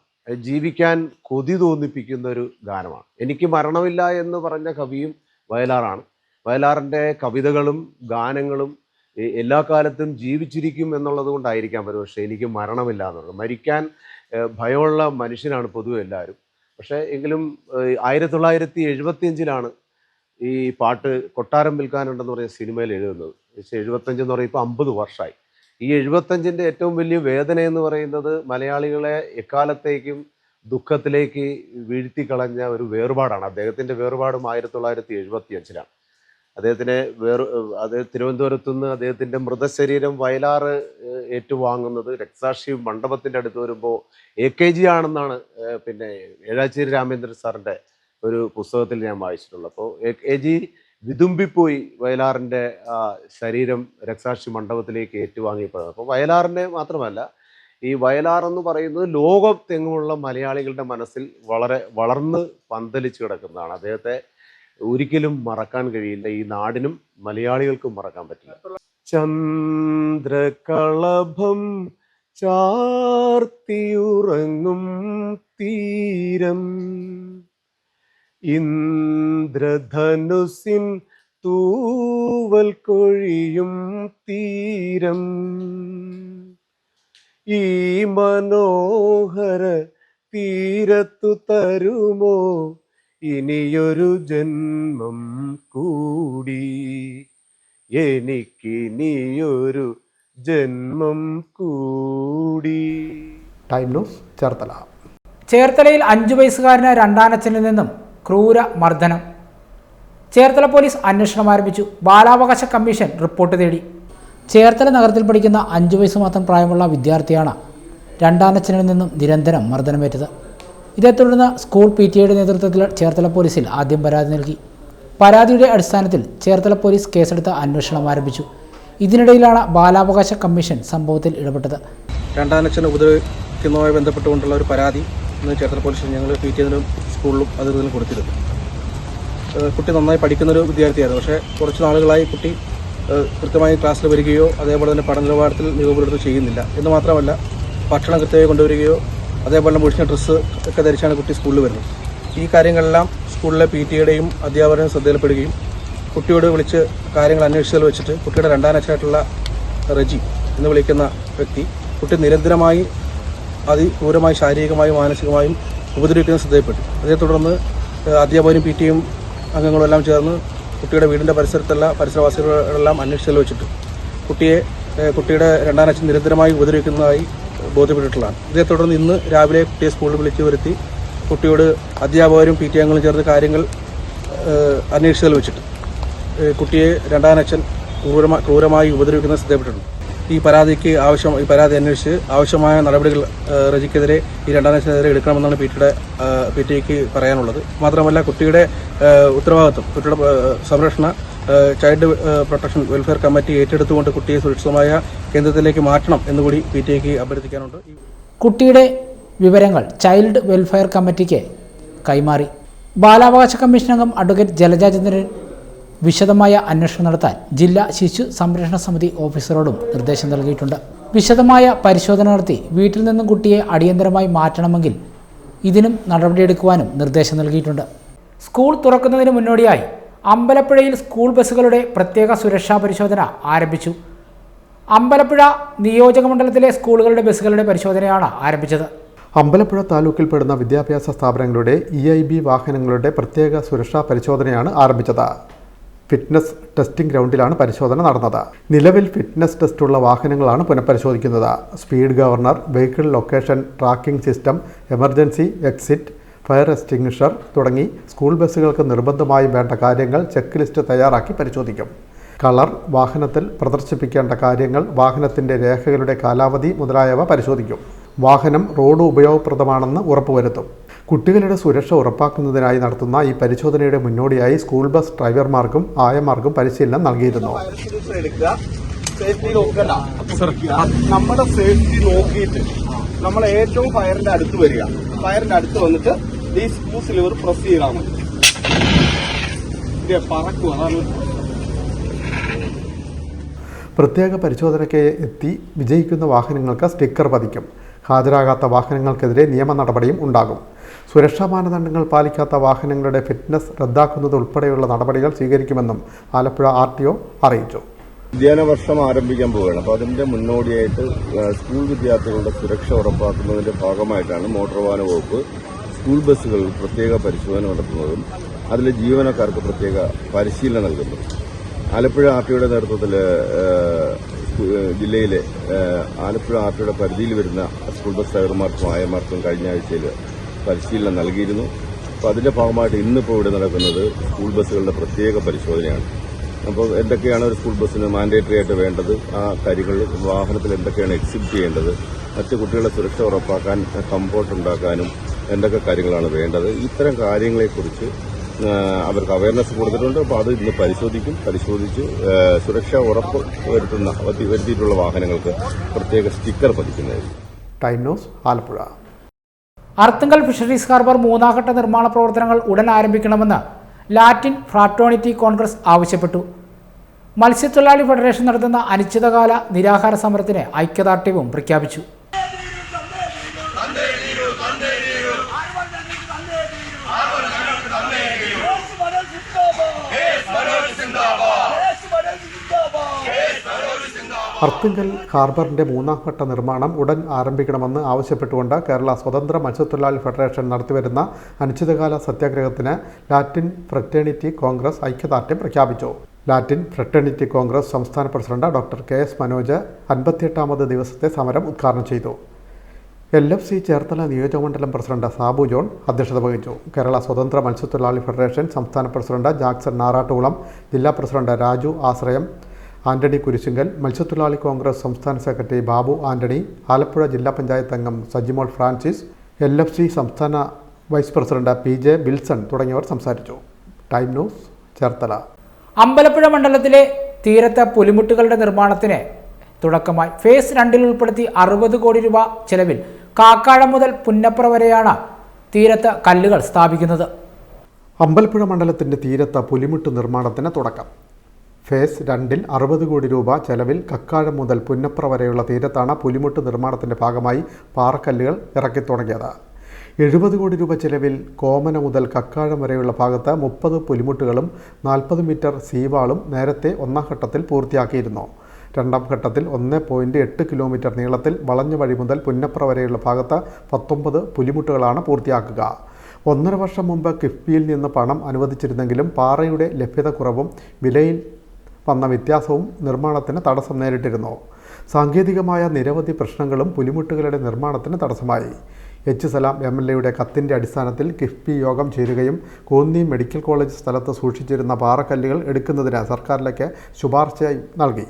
ജീവിക്കാൻ കൊതി തോന്നിപ്പിക്കുന്ന ഒരു ഗാനമാണ്. എനിക്ക് മരണമില്ല എന്ന് പറഞ്ഞ കവിയും വയലാറാണ്. വയലാറിൻ്റെ കവിതകളും ഗാനങ്ങളും എല്ലാ കാലത്തും ജീവിച്ചിരിക്കും എന്നുള്ളത് കൊണ്ടായിരിക്കാം പക്ഷേ എനിക്ക് മരണമില്ല എന്നുള്ളത്. മരിക്കാൻ ഭയമുള്ള മനുഷ്യനാണ് പൊതുവെ എല്ലാവരും. പക്ഷേ എങ്കിലും 1975 ഈ പാട്ട് കൊട്ടാരം വിൽക്കാനുണ്ടെന്ന് പറയുന്ന സിനിമയിൽ എഴുതുന്നത്. 75 എന്ന് പറയുമ്പോൾ 50 വർഷമായി. ഈ 75ൻ്റെ ഏറ്റവും വലിയ വേദന എന്ന് പറയുന്നത് മലയാളികളെ എക്കാലത്തേക്കും ദുഃഖത്തിലേക്ക് വീഴ്ത്തിക്കളഞ്ഞ ഒരു വേർപാടാണ്. അദ്ദേഹത്തിൻ്റെ വേർപാടും 1975 അദ്ദേഹം തിരുവനന്തപുരത്തു നിന്ന് അദ്ദേഹത്തിൻ്റെ മൃതശരീരം വയലാറ് ഏറ്റുവാങ്ങുന്നത് രക്തസാക്ഷി മണ്ഡപത്തിൻ്റെ അടുത്ത് വരുമ്പോൾ AKG ആണെന്നാണ് പിന്നെ ഏഴാച്ചേരി രാമേന്ദ്രൻ സാറിൻ്റെ ഒരു പുസ്തകത്തിൽ ഞാൻ വായിച്ചിട്ടുള്ളത്. അപ്പോൾ AKG വിതുമ്പിപ്പോയി വയലാറിൻ്റെ ശരീരം രക്തസാക്ഷി മണ്ഡപത്തിലേക്ക് ഏറ്റുവാങ്ങിയപ്പോഴാണ്. അപ്പോൾ വയലാറിനെ മാത്രമല്ല, ഈ വയലാർ എന്ന് പറയുന്നത് ലോകത്തെങ്ങുമുള്ള മലയാളികളുടെ മനസ്സിൽ വളരെ വളർന്ന് പന്തലിച്ച് കിടക്കുന്നതാണ്. അദ്ദേഹത്തെ ഒരിക്കലും മറക്കാൻ കഴിയില്ല. ഈ നാടിനും മലയാളികൾക്കും മറക്കാൻ പറ്റില്ല. ചന്ദ്രകളഭം ചാർത്തിയുറങ്ങും തീരം, ഇന്ദ്രധനുസിൻ തൂവൽ കൊഴിയും തീരം, ഈ മനോഹര തീരത്തു തരുമോ ഇനിയൊരു ജന്മം കൂടി, എനിക്കിനിയൊരു ജന്മം കൂടി. Time news Cherthala. ചേർത്തലയിൽ 5 വയസ്സുകാരന് രണ്ടാനച്ഛനിൽ നിന്നും ക്രൂര മർദ്ദനം. ചേർത്തല പോലീസ് അന്വേഷണം ആരംഭിച്ചു. ബാലാവകാശ കമ്മീഷൻ റിപ്പോർട്ട് തേടി. ചേർത്തല നഗരത്തിൽ പഠിക്കുന്ന 5 വയസ്സ് മാത്രം പ്രായമുള്ള വിദ്യാർത്ഥിയാണ് രണ്ടാനച്ഛനിൽ നിന്നും നിരന്തരം മർദ്ദനമേറ്റത്. ഇതേ തുടർന്ന് സ്കൂൾ PTA നേതൃത്വത്തിൽ ചേർത്തല പോലീസിൽ ആദ്യം പരാതി നൽകി. പരാതിയുടെ അടിസ്ഥാനത്തിൽ ചേർത്തല പോലീസ് കേസെടുത്ത് അന്വേഷണം ആരംഭിച്ചു. ഇതിനിടയിലാണ് ബാലാവകാശ കമ്മീഷൻ സംഭവത്തിൽ ഇടപെട്ടത്. രണ്ടാനച്ഛനെ ഉപദ്രവിക്കുന്നതുമായി ബന്ധപ്പെട്ടുകൊണ്ടുള്ള ഒരു പരാതി ഇന്ന് ചേർത്തല പോലീസിൽ ഞങ്ങൾ PTA സ്കൂളിലും അതിർത്തിലും കൊടുത്തിരുന്നു. കുട്ടി നന്നായി പഠിക്കുന്നൊരു വിദ്യാർത്ഥിയായിരുന്നു. പക്ഷേ കുറച്ച് നാളുകളായി കുട്ടി കൃത്യമായി ക്ലാസ്സിൽ വരികയോ അതേപോലെ തന്നെ പഠന നിലവാരത്തിൽ മികവ് ചെയ്യുന്നില്ല. എന്ന് മാത്രമല്ല, ഭക്ഷണം കൃത്യമായി കൊണ്ടുവരികയോ അതേപോലെ മുഷിഞ്ഞ ഡ്രസ്സ് ഒക്കെ ധരിച്ചാണ് കുട്ടി സ്കൂളിൽ വരുന്നത്. ഈ കാര്യങ്ങളെല്ലാം സ്കൂളിലെ PTA അധ്യാപകരും ശ്രദ്ധയിൽപ്പെടുകയും കുട്ടിയോട് വിളിച്ച് കാര്യങ്ങൾ അന്വേഷിച്ചതിൽ വെച്ചിട്ട് കുട്ടിയുടെ രണ്ടാനച്ഛനായിട്ടുള്ള റജി എന്ന് വിളിക്കുന്ന വ്യക്തി കുട്ടി നിരന്തരമായി അതിക്രൂരമായി ശാരീരികമായും മാനസികമായും ഉപദ്രവിക്കുന്ന ശ്രദ്ധയിൽപ്പെട്ടു. അതേ തുടർന്ന് അധ്യാപകരും PTA അംഗങ്ങളും എല്ലാം ചേർന്ന് കുട്ടിയുടെ വീടിൻ്റെ പരിസരവാസികളെല്ലാം അന്വേഷിച്ചതിൽ വെച്ചിട്ട് കുട്ടിയുടെ രണ്ടാനച്ഛൻ നിരന്തരമായി ഉപദ്രവിക്കുന്നതായി ബോധ്യപ്പെട്ടിട്ടുള്ളതാണ്. ഇതേ തുടർന്ന് ഇന്ന് രാവിലെ കുട്ടിയെ സ്കൂളിൽ വിളിച്ചു വരുത്തി കുട്ടിയോട് അധ്യാപകരും PTA അംഗങ്ങളും ചേർന്ന് കാര്യങ്ങൾ അന്വേഷിച്ചതിൽ വെച്ചിട്ട് കുട്ടിയെ രണ്ടാനച്ഛൻ ക്രൂരമായി ഉപദ്രവിക്കുന്ന ശ്രദ്ധപ്പെട്ടിട്ടുണ്ട്. ഈ പരാതി അന്വേഷിച്ച് ആവശ്യമായ നടപടികൾ റജിക്കെതിരെ ഈ രണ്ടാനച്ഛനെതിരെ എടുക്കണമെന്നാണ് PTA പറയാനുള്ളത്. മാത്രമല്ല, കുട്ടിയുടെ ഉത്തരവാദിത്വം, കുട്ടിയുടെ സംരക്ഷണ ചൈൽഡ് പ്രൊട്ടക്ഷൻ വെൽഫെയർ കമ്മിറ്റി ഏറ്റെടുത്തുകൊണ്ട് കുട്ടിയെ സുരക്ഷിതമായ കേന്ദ്രത്തിലേക്ക് മാറ്റണം എന്നുകൂടി PTA അഭ്യർത്ഥിക്കാനുണ്ട്. കുട്ടിയുടെ വിവരങ്ങൾ ചൈൽഡ് വെൽഫെയർ കമ്മിറ്റിക്ക് കൈമാറി. ബാലാവകാശ കമ്മീഷൻ അംഗം അഡ്വക്കേറ്റ് ജലജ ചന്ദ്രൻ വിശദമായ അന്വേഷണം നടത്താൻ ജില്ലാ ശിശു സംരക്ഷണ സമിതി ഓഫീസറോടും നിർദ്ദേശം നൽകിയിട്ടുണ്ട്. വിശദമായ പരിശോധന നടത്തി വീട്ടിൽ നിന്നും കുട്ടിയെ അടിയന്തരമായി മാറ്റണമെങ്കിൽ ഇതിനും നടപടിയെടുക്കുവാനും നിർദ്ദേശം നൽകിയിട്ടുണ്ട്. സ്കൂൾ തുറക്കുന്നതിന് മുന്നോടിയായി അമ്പലപ്പുഴയിൽ സ്കൂൾ ബസ്സുകളുടെ പ്രത്യേക സുരക്ഷാ പരിശോധന ആരംഭിച്ചു. അമ്പലപ്പുഴ നിയോജകമണ്ഡലത്തിലെ സ്കൂളുകളുടെ ബസ്സുകളുടെ പരിശോധനയാണ് ആരംഭിച്ചത്. അമ്പലപ്പുഴ താലൂക്കിൽപ്പെടുന്ന വിദ്യാഭ്യാസ സ്ഥാപനങ്ങളുടെ EIB വാഹനങ്ങളുടെ പ്രത്യേക സുരക്ഷാ പരിശോധനയാണ് ആരംഭിച്ചത്. ഫിറ്റ്നസ് ടെസ്റ്റിംഗ് ഗ്രൗണ്ടിലാണ് പരിശോധന നടന്നത്. നിലവിൽ ഫിറ്റ്നസ് ടെസ്റ്റുള്ള വാഹനങ്ങളാണ് പുനഃപരിശോധിക്കുന്നത്. Speed governor, vehicle location tracking system, emergency exit, fire extinguisher തുടങ്ങി സ്കൂൾ ബസ്സുകൾക്ക് നിർബന്ധമായും വേണ്ട കാര്യങ്ങൾ ചെക്ക് ലിസ്റ്റ് തയ്യാറാക്കി പരിശോധിക്കും. കളർ, വാഹനത്തിൽ പ്രദർശിപ്പിക്കേണ്ട കാര്യങ്ങൾ, വാഹനത്തിൻ്റെ രേഖകളുടെ കാലാവധി മുതലായവ പരിശോധിക്കും. വാഹനം റോഡ് ഉപയോഗപ്രദമാണെന്ന് ഉറപ്പുവരുത്തും. കുട്ടികളുടെ സുരക്ഷ ഉറപ്പാക്കുന്നതിനായി നടത്തുന്ന ഈ പരിശോധനയുടെ മുന്നോടിയായി സ്കൂൾ ബസ് ഡ്രൈവർമാർക്കും ആയമാർക്കും പരിശീലനം നൽകിയിരുന്നു. നമ്മുടെ സേഫ്റ്റി നോക്കിയിട്ട് നമ്മൾ ഏറ്റവും ഫയറിന്റെ അടുത്ത് വരിക. ഫയറിന്റെ അടുത്ത് വന്നിട്ട് ഈ സ്ക്രൂസ് ലിവർ പ്രസ് ചെയ്താൽ മതി. പറക്കും. അതാണ് പ്രത്യേക പരിശോധനയ്ക്ക് എത്തി വിജയിക്കുന്ന വാഹനങ്ങൾക്ക് സ്റ്റിക്കർ പതിക്കും. ഹാജരാകാത്ത വാഹനങ്ങൾക്കെതിരെ നിയമ നടപടിയും ഉണ്ടാകും. സുരക്ഷാ മാനദണ്ഡങ്ങൾ പാലിക്കാത്ത വാഹനങ്ങളുടെ ഫിറ്റ്നസ് റദ്ദാക്കുന്നത് ഉൾപ്പെടെയുള്ള നടപടികൾ സ്വീകരിക്കുമെന്നും ആലപ്പുഴ RTO അറിയിച്ചു. അധ്യയന വർഷം ആരംഭിക്കാൻ പോവുകയാണ്. അപ്പോൾ അതിന്റെ മുന്നോടിയായിട്ട് സ്കൂൾ വിദ്യാർത്ഥികളുടെ സുരക്ഷ ഉറപ്പാക്കുന്നതിന്റെ ഭാഗമായിട്ടാണ് മോട്ടോർ വാഹന വകുപ്പ് സ്കൂൾ ബസ്സുകളിൽ പ്രത്യേക പരിശോധന നടത്തുന്നതും അതിലെ ജീവനക്കാർക്ക് പ്രത്യേക പരിശീലനം നൽകുന്നതും. ആലപ്പുഴ ആർടിഒയുടെ നേതൃത്വത്തിൽ ജില്ലയിലെ ആലപ്പുഴ ആർടിഒയുടെ പരിധിയിൽ വരുന്ന സ്കൂൾ ബസ് ഡ്രൈവർമാർക്കും ആയമാർക്കും കഴിഞ്ഞ ആഴ്ചയിൽ പരിശീലനം നൽകിയിരുന്നു. അപ്പോൾ അതിന്റെ ഭാഗമായിട്ട് ഇന്നിപ്പോൾ ഇവിടെ നടക്കുന്നത് സ്കൂൾ ബസ്സുകളുടെ പ്രത്യേക പരിശോധനയാണ്. അപ്പോൾ എന്തൊക്കെയാണ് ഒരു സ്കൂൾ ബസ്സിന് മാൻഡേറ്ററി ആയിട്ട് വേണ്ടത്, ആ കാര്യങ്ങൾ വാഹനത്തിൽ എന്തൊക്കെയാണ് എക്സിബിറ്റ് ചെയ്യേണ്ടത്, മറ്റ് കുട്ടികളുടെ സുരക്ഷ ഉറപ്പാക്കാൻ കംഫോർട്ട് ഉണ്ടാക്കാനും എന്തൊക്കെ കാര്യങ്ങളാണ് വേണ്ടത്, ഇത്തരം കാര്യങ്ങളെക്കുറിച്ച് അവർക്ക് അവയർനെസ് കൊടുത്തിട്ടുണ്ട്. അപ്പോൾ അത് ഇന്ന് പരിശോധിച്ച് സുരക്ഷ ഉറപ്പ് വരുത്തിയിട്ടുള്ള വാഹനങ്ങൾക്ക് പ്രത്യേക സ്റ്റിക്കർ പതിക്കുന്നതായിരിക്കും. Time news Alappuzha. Arthunkal fisheries harbour മൂന്നാംഘട്ട നിർമ്മാണ പ്രവർത്തനങ്ങൾ ഉടൻ ആരംഭിക്കണമെന്ന് ലാറ്റിൻ ഫ്രാറ്റേണിറ്റി കോൺഗ്രസ് ആവശ്യപ്പെട്ടു. മത്സ്യത്തൊഴിലാളി ഫെഡറേഷൻ നടത്തുന്ന അനിശ്ചിതകാല നിരാഹാര സമരത്തിന് ഐക്യദാർഢ്യവും പ്രഖ്യാപിച്ചു. അർത്തുങ്കൽ ഹാർബറിന്റെ മൂന്നാംഘട്ട നിർമ്മാണം ഉടൻ ആരംഭിക്കണമെന്ന് ആവശ്യപ്പെട്ടുകൊണ്ട് കേരള സ്വതന്ത്ര മത്സ്യത്തൊഴിലാളി ഫെഡറേഷൻ നടത്തിവരുന്ന അനിശ്ചിതകാല സത്യാഗ്രഹത്തിന് ലാറ്റിൻ ഫ്രറ്റേണിറ്റി കോൺഗ്രസ് ഐക്യദാർഢ്യം പ്രഖ്യാപിച്ചു. ലാറ്റിൻ ഫ്രറ്റേണിറ്റി കോൺഗ്രസ് സംസ്ഥാന പ്രസിഡന്റ് ഡോക്ടർ കെ.എസ്. മനോജ് 58ാമത് ദിവസത്തെ സമരം ഉദ്ഘാടനം ചെയ്തു. LFC ചേർത്തല നിയോജകമണ്ഡലം പ്രസിഡന്റ് സാബു ജോൺ അധ്യക്ഷത വഹിച്ചു. കേരള സ്വതന്ത്ര മത്സ്യത്തൊഴിലാളി ഫെഡറേഷൻ സംസ്ഥാന പ്രസിഡന്റ് ജാക്സൺ നാറാട്ടുകുളം, ജില്ലാ പ്രസിഡന്റ് രാജു ആശ്രയം, ആന്റണി കുരിശുങ്കൽ, മത്സ്യത്തൊഴിലാളി കോൺഗ്രസ് സംസ്ഥാന സെക്രട്ടറി ബാബു ആന്റണി, ആലപ്പുഴ ജില്ലാ പഞ്ചായത്ത് അംഗം സജിമോൾ ഫ്രാൻസിസ്, LFC സംസ്ഥാന വൈസ് പ്രസിഡന്റ് PJ ബിൽസൺ തുടങ്ങിയവർ സംസാരിച്ചു. Time news Cherthala. അമ്പലപ്പുഴ മണ്ഡലത്തിലെ തീരത്തെ പുലിമുട്ടുകളുടെ നിർമ്മാണത്തിന് തുടക്കമായി. ഫേസ് 2 ഉൾപ്പെടുത്തി 60 കോടി രൂപ ചെലവിൽ കാക്കാഴം മുതൽ പുന്നപ്ര വരെയാണ് തീരത്ത് കല്ലുകൾ സ്ഥാപിക്കുന്നത്. അമ്പലപ്പുഴ മണ്ഡലത്തിന്റെ തീരത്ത് പുലിമുട്ട് നിർമ്മാണത്തിന് തുടക്കം. ഫേസ് 2 60 കോടി രൂപ ചെലവിൽ കക്കാഴം മുതൽ പുന്നപ്ര വരെയുള്ള തീരത്താണ് പുലിമുട്ട് നിർമ്മാണത്തിന്റെ ഭാഗമായി പാറക്കല്ലുകൾ ഇറക്കി തുടങ്ങിയത്. 70 കോടി രൂപ ചെലവിൽ കോമന മുതൽ കക്കാഴം വരെയുള്ള ഭാഗത്ത് 30 പുലിമുട്ടുകളും 40 മീറ്റർ സീവാളും നേരത്തെ ഒന്നാം ഘട്ടത്തിൽ പൂർത്തിയാക്കിയിരുന്നു. രണ്ടാം ഘട്ടത്തിൽ 1.8 കിലോമീറ്റർ നീളത്തിൽ വളഞ്ഞ വഴി മുതൽ പുന്നപ്ര വരെയുള്ള ഭാഗത്ത് 19 പുലിമുട്ടുകളാണ് പൂർത്തിയാക്കുക. 1.5 വർഷം മുമ്പ് കിഫ്ബിയിൽ നിന്ന് പണം അനുവദിച്ചിരുന്നെങ്കിലും പാറയുടെ ലഭ്യത കുറവും വിലയിൽ വന്ന വ്യത്യാസവും നിർമ്മാണത്തിന് തടസ്സം നേരിട്ടിരുന്നു. സാങ്കേതികമായ നിരവധി പ്രശ്നങ്ങളും പുലിമുട്ടുകളുടെ നിർമ്മാണത്തിന് തടസ്സമായി. സലാം MLAയുടെ കത്തിൻ്റെ അടിസ്ഥാനത്തിൽ കിഫ്ബി യോഗം ചേരുകയും കോന്നി മെഡിക്കൽ കോളേജ് സ്ഥലത്ത് സൂക്ഷിച്ചിരുന്ന പാറക്കല്ലുകൾ എടുക്കുന്നതിന് സർക്കാരിലേക്ക് ശുപാർശയായി നൽകി.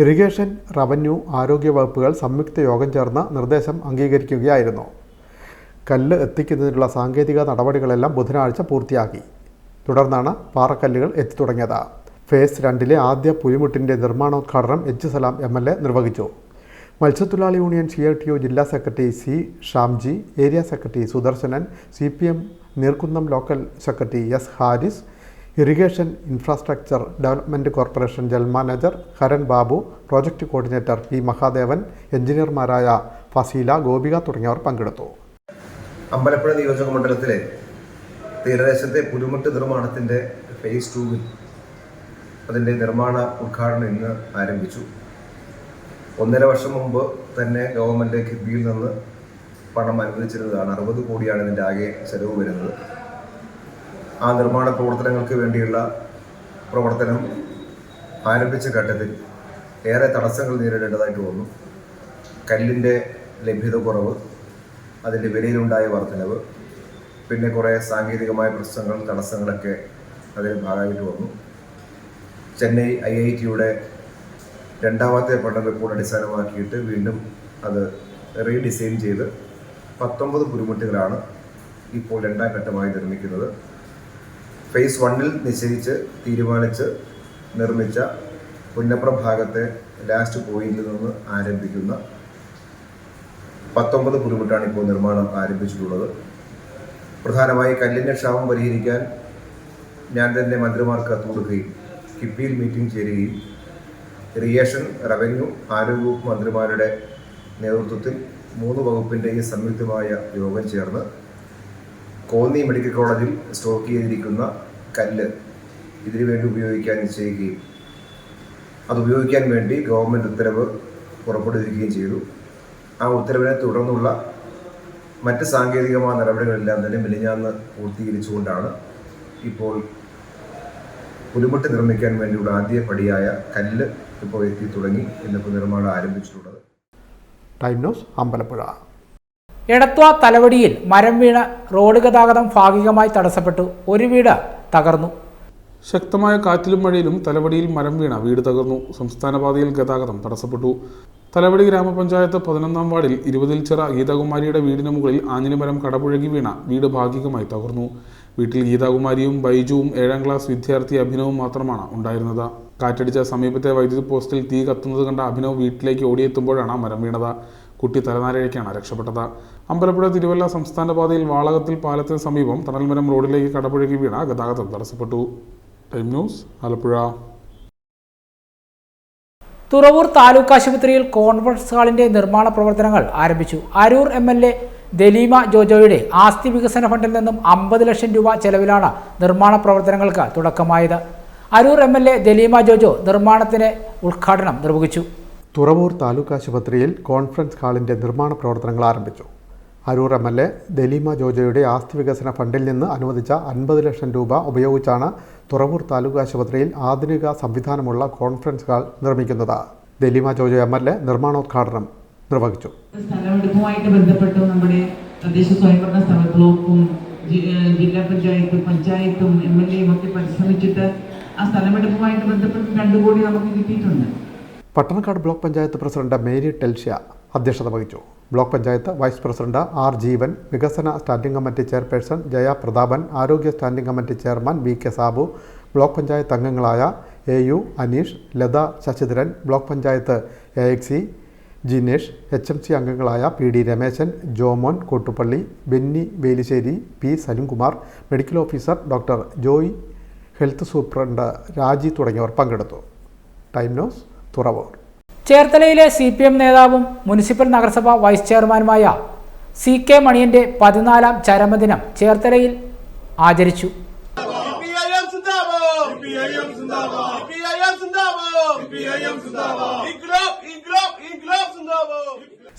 ഇറിഗേഷൻ, റവന്യൂ, ആരോഗ്യ വകുപ്പുകൾ സംയുക്ത യോഗം ചേർന്ന് നിർദ്ദേശം അംഗീകരിക്കുകയായിരുന്നു. കല്ല് എത്തിക്കുന്നതിനുള്ള സാങ്കേതിക നടപടികളെല്ലാം ബുധനാഴ്ച പൂർത്തിയാക്കി. തുടർന്നാണ് പാറക്കല്ലുകൾ എത്തിത്തുടങ്ങിയത്. ഫേസ് 2 ആദ്യ പുലിമുട്ടിൻ്റെ നിർമ്മാണോദ്ഘാടനം സലാം MLA നിർവഹിച്ചു. മത്സ്യത്തൊഴിലാളി യൂണിയൻ CITU ജില്ലാ secretary C. Shamji, area secretary Sudarshanan, CPM Neerkunnam local secretary S. Haris, irrigation infrastructure development corporation general manager Haran Babu, project coordinator P. Mahadevan, എഞ്ചിനീയർമാരായ ഫസീല, ഗോപിക തുടങ്ങിയവർ പങ്കെടുത്തു. അമ്പലപ്പുഴ നിയോജക മണ്ഡലത്തിലെ തീരദേശത്തെ പുലിമുട്ട് നിർമ്മാണത്തിൻ്റെ ഫേസ് 2 അതിൻ്റെ നിർമ്മാണ ഉദ്ഘാടനം ഇന്ന് ആരംഭിച്ചു. 1.5 വർഷം മുമ്പ് തന്നെ ഗവൺമെൻറ് കിഫ്ബിയിൽ നിന്ന് പണം അനുവദിച്ചിരുന്നതാണ്. 60 കോടിയാണ് ഇതിൻ്റെ ആകെ ചെലവ് വരുന്നത്. ആ നിർമ്മാണ പ്രവർത്തനങ്ങൾക്ക് വേണ്ടിയുള്ള പ്രവർത്തനം ആരംഭിച്ച ഘട്ടത്തിൽ ഏറെ തടസ്സങ്ങൾ നേരിടേണ്ടതായിട്ട് വന്നു. കല്ലിൻ്റെ ലഭ്യത കുറവ്, അതിൻ്റെ വിലയിലുണ്ടായ വർധനവ്, പിന്നെ കുറേ സാങ്കേതികമായ പ്രശ്നങ്ങൾ, തടസ്സങ്ങളൊക്കെ അതിന് ഭാഗമായിട്ട് വന്നു. ചെന്നൈ IITയുടെ രണ്ടാമത്തെ പഠന റിപ്പോർട്ട് അടിസ്ഥാനമാക്കിയിട്ട് വീണ്ടും അത് റീഡിസൈൻ ചെയ്ത് 19 പുലിമുട്ടുകളാണ് ഇപ്പോൾ രണ്ടാം ഘട്ടമായി നിർമ്മിക്കുന്നത്. ഫേസ് 1 നിശ്ചയിച്ച് തീരുമാനിച്ച് നിർമ്മിച്ച പുന്നപ്ര ഭാഗത്തെ ലാസ്റ്റ് പോയിന്റിൽ നിന്ന് ആരംഭിക്കുന്ന 19 പുലിമുട്ടാണ് ഇപ്പോൾ നിർമ്മാണം ആരംഭിച്ചിട്ടുള്ളത്. പ്രധാനമായി കല്ലിൻ്റെ ക്ഷാമം പരിഹരിക്കാൻ ഞാൻ തന്നെ മന്ത്രിമാർക്ക് കത്ത് കൊടുക്കുകയും കിഫ്ബിയിൽ മീറ്റിംഗ് ചേരുകയും ഇറിഗേഷൻ, റവന്യൂ, ആരോഗ്യ വകുപ്പ് മന്ത്രിമാരുടെ നേതൃത്വത്തിൽ 3 വകുപ്പിൻ്റെയും സംയുക്തമായ യോഗം ചേർന്ന് കോന്നി മെഡിക്കൽ കോളേജിൽ സ്റ്റോക്ക് ചെയ്തിരിക്കുന്ന കല്ല് ഇതിനുവേണ്ടി ഉപയോഗിക്കാൻ നിശ്ചയിക്കുകയും അത് ഉപയോഗിക്കാൻ വേണ്ടി ഗവൺമെൻറ് ഉത്തരവ് പുറപ്പെടുവിക്കുകയും ചെയ്തു. ആ ഉത്തരവിനെ തുടർന്നുള്ള മറ്റ് സാങ്കേതികമായ നടപടികളെല്ലാം തന്നെ മിനിഞ്ഞാന്ന് പൂർത്തീകരിച്ചുകൊണ്ടാണ് ഇപ്പോൾ പുലിമുട്ട് നിർമ്മിക്കാൻ വേണ്ടിയുള്ള ആദ്യ പടിയായ കല്ല് ഇപ്പോൾ എത്തി തുടങ്ങി. ഇന്നിപ്പോൾ നിർമ്മാണം ആരംഭിച്ചിട്ടുള്ളത്. Time news Ambalappuzha. എടത്വ തലവടിയിൽ മരം വീണ് റോഡ് ഗതാഗതം ഭാഗികമായി തടസ്സപ്പെട്ടു. ഒരു വീട് തകർന്നു. ശക്തമായ കാറ്റിലും മഴയിലും തലവടിയിൽ മരം വീണ വീട് തകർന്നു. സംസ്ഥാന പാതയിൽ ഗതാഗതം തടസ്സപ്പെട്ടു. തലവടി ഗ്രാമപഞ്ചായത്ത് 11-ാം വാർഡിൽ 20-ൽ ചിറ ഗീതാകുമാരിയുടെ വീടിന് മുകളിൽ ആഞ്ഞിലിമരം കടപുഴകി വീണ വീട് ഭാഗികമായി തകർന്നു. വീട്ടിൽ ഗീതാകുമാരിയും ബൈജുവും 7ാം ക്ലാസ് വിദ്യാർത്ഥി അഭിനവും മാത്രമാണ് ഉണ്ടായിരുന്നത്. കാറ്റടിച്ച സമീപത്തെ വൈദ്യുതി പോസ്റ്റിൽ തീ കത്തുന്നത് കണ്ട അഭിനവ് വീട്ടിലേക്ക് ഓടിയെത്തുമ്പോഴാണ് മരം വീണത്. കുട്ടി തലനാരിഴയ്ക്കാണ് രക്ഷപ്പെട്ടത്. അമ്പലപ്പുഴ തിരുവല്ല സംസ്ഥാന പാതയിൽ വാളകത്തിൽ പാലത്തിന് സമീപം തണൽമരം റോഡിലേക്ക് കടപുഴകി വീണ ഗതാഗതം തടസ്സപ്പെട്ടു. Time news Alappuzha. തുറവൂർ താലൂക്ക് ആശുപത്രിയിൽ കോൺഫറൻസ് ഹാളിന്റെ നിർമ്മാണ പ്രവർത്തനങ്ങൾ ആരംഭിച്ചു. അരൂർ MLA ദലീമ ജോജോയുടെ ആസ്തി വികസന ഫണ്ടിൽ നിന്നും 50 ലക്ഷം രൂപ ചെലവിലാണ് നിർമ്മാണ പ്രവർത്തനങ്ങൾക്ക് തുടക്കമായത്. അരൂർ MLA ദലീമ ജോജോ നിർമ്മാണത്തിന് ഉദ്ഘാടനം നിർവഹിച്ചു. തുറവൂർ താലൂക്ക് ആശുപത്രിയിൽ കോൺഫറൻസ് ഹാളിന്റെ നിർമ്മാണ പ്രവർത്തനങ്ങൾ ആരംഭിച്ചു. അരൂർ MLA ദലീമ ജോജോയുടെ ആസ്തി വികസന ഫണ്ടിൽ നിന്ന് അനുവദിച്ച 50 ലക്ഷം രൂപ ഉപയോഗിച്ചാണ് തുറവൂർ താലൂക്ക് ആശുപത്രിയിൽ ആധുനിക സംവിധാനമുള്ള കോൺഫറൻസ് ഹാൾ നിർമ്മിക്കുന്നത്. ദലീമ ജോജോ MLA നിർമ്മാണോദ്ഘാടനം നിർവഹിച്ചു. സ്ഥലമെടുപ്പുമായിട്ട് ബന്ധപ്പെട്ട് നമ്മുടെ തദ്ദേശ സ്വയംഭരണ സ്ഥാപന ബ്ലോക്കും ജില്ലാ പഞ്ചായത്തും MLAയും ഒക്കെ പരിശ്രമിച്ചിട്ട് ആ സ്ഥലമെടുപ്പുമായിട്ട് ബന്ധപ്പെട്ട് 2 കോടി നമുക്ക് കിട്ടിയിട്ടുണ്ട്. പട്ടണക്കാട് ബ്ലോക്ക് പഞ്ചായത്ത് പ്രസിഡന്റ് മേരി ടെൽഷ്യ അധ്യക്ഷത വഹിച്ചു. Block panchayat vice president R Jeevan, വികസന standing committee chairperson Jaya Prathapan, ആരോഗ്യ standing committee chairman VK Sabu, block panchayat അംഗങ്ങളായ AU Aneesh, Latha Sasidharan, block panchayat AXC Jinesh, HMC അംഗങ്ങളായ PD Rameshan, Jomon Kottupally, Benny Velissery, P Salimkumar, medical officer doctor Joy, health superintendent Raji തുടങ്ങിയവർ പങ്കെടുത്തു. Time news Thuravoor. ചേർത്തലയിലെ CPM നേതാവും മുനിസിപ്പൽ നഗരസഭ വൈസ് ചെയർമാനുമായ CK മണിയന്റെ 14-ാം ചരമദിനം ചേർത്തലയിൽ ആചരിച്ചു.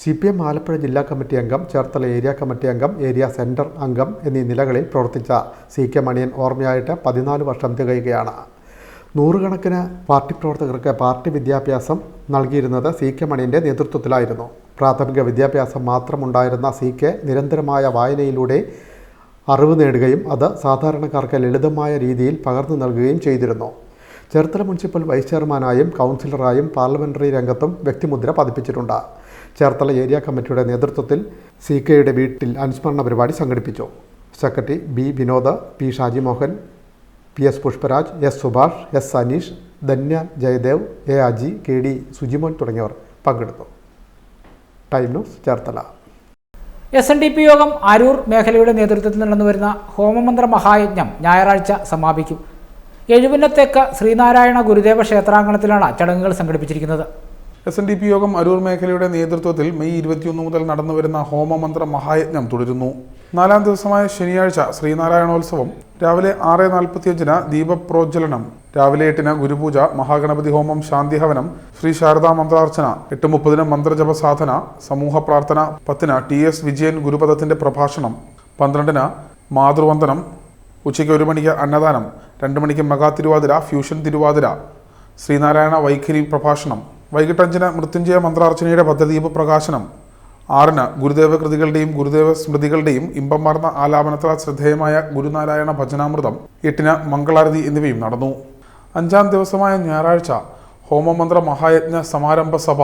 CPM ആലപ്പുഴ ജില്ലാ കമ്മിറ്റി അംഗം, ചേർത്തല ഏരിയ കമ്മിറ്റി അംഗം, ഏരിയ സെൻറ്റർ അംഗം എന്നീ നിലകളിൽ പ്രവർത്തിച്ച CK മണിയൻ ഓർമ്മയായിട്ട് 14 വർഷം തികയുകയാണ്. നൂറുകണക്കിന് പാർട്ടി പ്രവർത്തകർക്ക് പാർട്ടി വിദ്യാഭ്യാസം നൽകിയിരുന്നത് CK മണിയൻ്റെ നേതൃത്വത്തിലായിരുന്നു. പ്രാഥമിക വിദ്യാഭ്യാസം മാത്രമുണ്ടായിരുന്ന CK നിരന്തരമായ വായനയിലൂടെ അറിവ് നേടുകയും അത് സാധാരണക്കാർക്ക് ലളിതമായ രീതിയിൽ പകർന്നു നൽകുകയും ചെയ്തിരുന്നു. ചേർത്തല മുനിസിപ്പൽ വൈസ് ചെയർമാനായും കൗൺസിലറായും പാർലമെൻ്ററി രംഗത്തും വ്യക്തിമുദ്ര പതിപ്പിച്ചിട്ടുണ്ട്. ചേർത്തല ഏരിയ കമ്മിറ്റിയുടെ നേതൃത്വത്തിൽ CKയുടെ വീട്ടിൽ അനുസ്മരണ പരിപാടി സംഘടിപ്പിച്ചു. Secretary B Vinod, P Shajimohan, PS Pushparaj, S Subhash, S Aneesh, Dhanya Jayadev, A Aji, KD Sujimon തുടങ്ങിയവർ പങ്കെടുത്തു. Time news Cherthala. SNDP യോഗം അരൂർ മേഖലയുടെ നേതൃത്വത്തിൽ നടന്നുവരുന്ന ഹോമമന്ത്ര മഹായജ്ഞം ഞായറാഴ്ച സമാപിക്കും. എഴുപുന്നത്തേക്ക് ശ്രീനാരായണ ഗുരുദേവ ക്ഷേത്രാങ്കണത്തിലാണ് ചടങ്ങുകൾ സംഘടിപ്പിച്ചിരിക്കുന്നത്. SNDP യോഗം അരൂർ മേഖലയുടെ നേതൃത്വത്തിൽ മെയ് 21 മുതൽ നടന്നുവരുന്ന ഹോമമന്ത്ര മഹായജ്ഞം തുടരുന്നു. 4-ാം ദിവസമായ ശനിയാഴ്ച ശ്രീനാരായണോത്സവം രാവിലെ 6:45 ദീപപ്രോജ്വലനം, രാവിലെ 8 ഗുരുപൂജ, മഹാഗണപതി ഹോമം, ശാന്തിഹവനം, ശ്രീ ശാരദാ മന്ത്രാർച്ചന, 8:30 മന്ത്രജപ സാധന, സമൂഹ പ്രാർത്ഥന, 10 TS വിജയൻ ഗുരുപദത്തിന്റെ പ്രഭാഷണം, 12 മാതൃവന്ദനം, ഉച്ചയ്ക്ക് 1 മണിക്ക് അന്നദാനം, 2 മണിക്ക് മെഗാ തിരുവാതിര, ഫ്യൂഷൻ തിരുവാതിര, ശ്രീനാരായണ വൈഖരി പ്രഭാഷണം, വൈകിട്ട് 5 മൃത്യുഞ്ജയ മന്ത്രാർച്ചനയുടെ ഭദ്രദീപ പ്രകാശനം, 6 ഗുരുദേവ കൃതികളുടെയും ഗുരുദേവ സ്മൃതികളുടെയും ഇമ്പമാർന്ന ആലാപനത്താൽ ശ്രദ്ധേയമായ ഗുരുനാരായണ ഭജനാമൃതം, 8 മംഗളാരതി എന്നിവയും നടന്നു. 5-ാം ദിവസമായ ഞായറാഴ്ച ഹോമമന്ത്ര മഹായജ്ഞ സമാരംഭ സഭ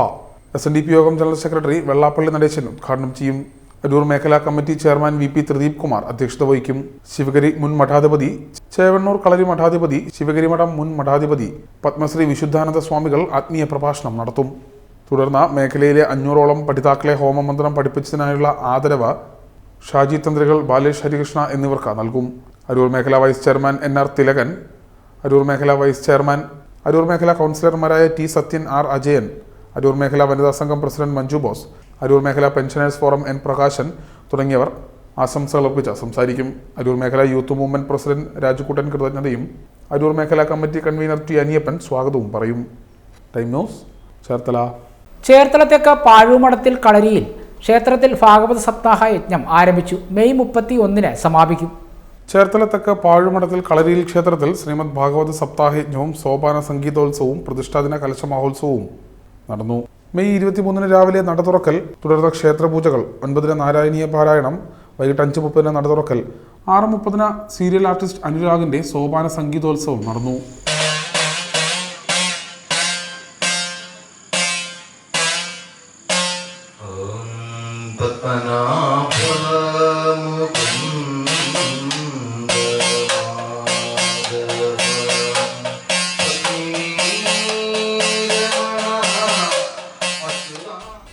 SNDP യോഗം ജനറൽ സെക്രട്ടറി വെള്ളാപ്പള്ളി നടേശൻ ഉദ്ഘാടനം ചെയ്യും. അരൂർ മേഖലാ committee chairman VP Tridip Kumar അധ്യക്ഷത വഹിക്കും. ശിവഗിരി മുൻ മഠാധിപതി, ചേവണ്ണൂർ കളരി മഠാധിപതി, ശിവഗിരി മഠം മുൻ മഠാധിപതി പത്മശ്രീ വിശുദ്ധാനന്ദ സ്വാമികൾ ആത്മീയ പ്രഭാഷണം നടത്തും. തുടർന്ന് മേഖലയിലെ 500ഓളം പഠിതാക്കളെ ഹോമമന്ത്രം പഠിപ്പിച്ചതിനായുള്ള ആദരവ് ഷാജി തന്ത്രികൾ, ബാലേഷ് ഹരികൃഷ്ണ എന്നിവർക്ക് നൽകും. അരൂർ മേഖലാ vice chairman NR Thilakan, Aroor മേഖലാ വൈസ് ചെയർമാൻ, അരൂർ മേഖലാ കൗൺസിലർമാരായ T സത്യൻ, R അജയൻ, അരൂർ മേഖലാ വനിതാ സംഘം പ്രസിഡന്റ് മഞ്ജു ബോസ്, അരൂർ മേഖലാ പെൻഷനേഴ്സ് ഫോറം N പ്രകാശൻ തുടങ്ങിയവർ ആശംസകൾ അർപ്പിച്ച് സംസാരിക്കും. അരൂർ മേഖലാ യൂത്ത് മൂവ്മെന്റ് പ്രസിഡന്റ് രാജുക്കുട്ടൻ കൃതജ്ഞതയും അരൂർ മേഖലാ കമ്മിറ്റി കൺവീനർ T അനിയപ്പൻ സ്വാഗതവും പറയും. Time news Cherthala. ചേർത്തലത്തേക്ക് പാഴൂമടത്തിൽ കളരിയിൽ ക്ഷേത്രത്തിൽ ഭാഗവത സപ്താഹ യജ്ഞം ആരംഭിച്ചു. മെയ് 31 സമാപിക്കും. ചേർത്തലത്തക്ക പാഴുമഠത്തിൽ കളരിയിൽ ക്ഷേത്രത്തിൽ ശ്രീമദ് ഭാഗവത സപ്താഹയജ്ഞവും സോപാന സംഗീതോത്സവവും പ്രതിഷ്ഠാദിന കലശ മഹോത്സവവും നടന്നു. മെയ് 23 രാവിലെ നട തുറക്കൽ, തുടർന്ന് ക്ഷേത്രപൂജകൾ, 9 നാരായണീയ പാരായണം, വൈകിട്ട് 5:30 നട തുറക്കൽ, 6:30 സീരിയൽ ആർട്ടിസ്റ്റ് അനുരാഗിന്റെ സോപാന സംഗീതോത്സവം നടന്നു.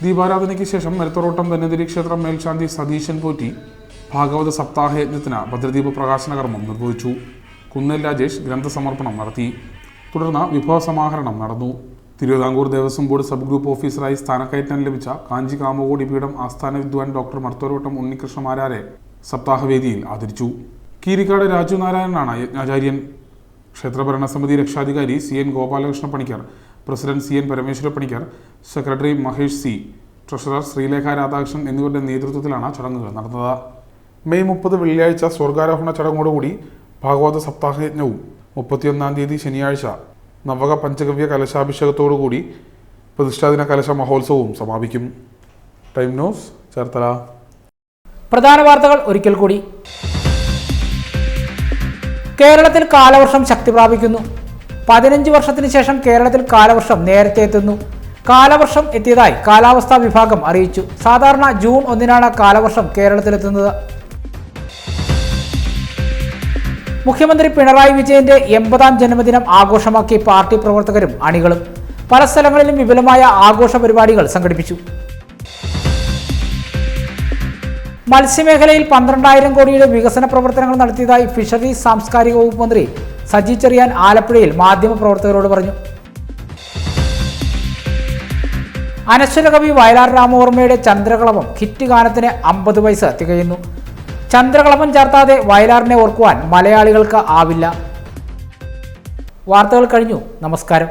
ദീപാരാധനയ്ക്ക് ശേഷം മെൽത്തറോട്ടം ധന്വന്തരി ക്ഷേത്രം മേൽശാന്തി സതീശൻ പോറ്റി ഭാഗവത സപ്താഹയജ്ഞത്തിന് ഭദ്രദീപ പ്രകാശന കർമ്മം നിർവഹിച്ചു. കുന്നേൽ രാജേഷ് ഗ്രന്ഥസമർപ്പണം നടത്തി. തുടർന്ന് വിഭവ സമാഹരണം നടന്നു. Thiruvithamkoor Devaswom board sub group ഓഫീസറായി സ്ഥാനക്കയറ്റം ലഭിച്ച കാഞ്ചി കാമകോടി പീഠം ആസ്ഥാന വിദ്വാൻ ഡോക്ടർ മർത്തോരോട്ടം ഉണ്ണികൃഷ്ണമാരാരെ സപ്താഹവേദിയിൽ ആദരിച്ചു. കീരിക്കാട് രാജു നാരായണനാണ് യജ്ഞാചാര്യൻ. ക്ഷേത്രഭരണസമിതി രക്ഷാധികാരി CN Gopalakrishna Panicker, president CN Parameswara Panicker, secretary Mahesh C, treasurer Sreelekha Radhakrishnan എന്നിവരുടെ നേതൃത്വത്തിലാണ് ചടങ്ങുകൾ നടന്നത്. മെയ് 30 വെള്ളിയാഴ്ച സ്വർഗാരോഹണ ചടങ്ങോടുകൂടി ഭാഗവത സപ്താഹയജ്ഞവും 31 തീയതി ശനിയാഴ്ച നവക പഞ്ചഗവ്യ കലശാഭിഷേകത്തോടുകൂടി പ്രതിഷ്ഠാദിന കലശ മഹോത്സവവും സമാപിക്കും. Time news, Cherthala. പ്രധാന വാർത്തകൾ ഒരിക്കൽ കൂടി. കേരളത്തിൽ കാലവർഷം ശക്തി പ്രാപിക്കുന്നു. 15 വർഷത്തിന് ശേഷം കേരളത്തിൽ കാലവർഷം നേരത്തെ എത്തുന്നു. കാലവർഷം എത്തിയതായി കാലാവസ്ഥാ വിഭാഗം അറിയിച്ചു. സാധാരണ ജൂൺ 1 കാലവർഷം കേരളത്തിലെത്തുന്നത്. മുഖ്യമന്ത്രി പിണറായി വിജയന്റെ 80ാം ജന്മദിനം ആഘോഷമാക്കി പാർട്ടി പ്രവർത്തകരും അണികളും. പല സ്ഥലങ്ങളിലും വിപുലമായ ആഘോഷ പരിപാടികൾ സംഘടിപ്പിച്ചു. മത്സ്യമേഖലയിൽ 12,000 കോടിയുടെ വികസന പ്രവർത്തനങ്ങൾ നടത്തിയതായി ഫിഷറീസ് സാംസ്കാരിക വകുപ്പ് മന്ത്രി സജി ചെറിയാൻ ആലപ്പുഴയിൽ മാധ്യമപ്രവർത്തകരോട് പറഞ്ഞു. അനശ്വര കവി വയലാർ രാമവർമ്മയുടെ ചന്ദ്രകളഭം ഹിറ്റ് ഗാനത്തിന് 50 വയസ്സ് തികയുന്നു. ചന്ദ്രകളഭം ചേർത്താതെ വയലാറിനെ ഓർക്കുവാൻ മലയാളികൾക്ക് ആവില്ല. വാർത്തകൾ കഴിഞ്ഞു. നമസ്കാരം.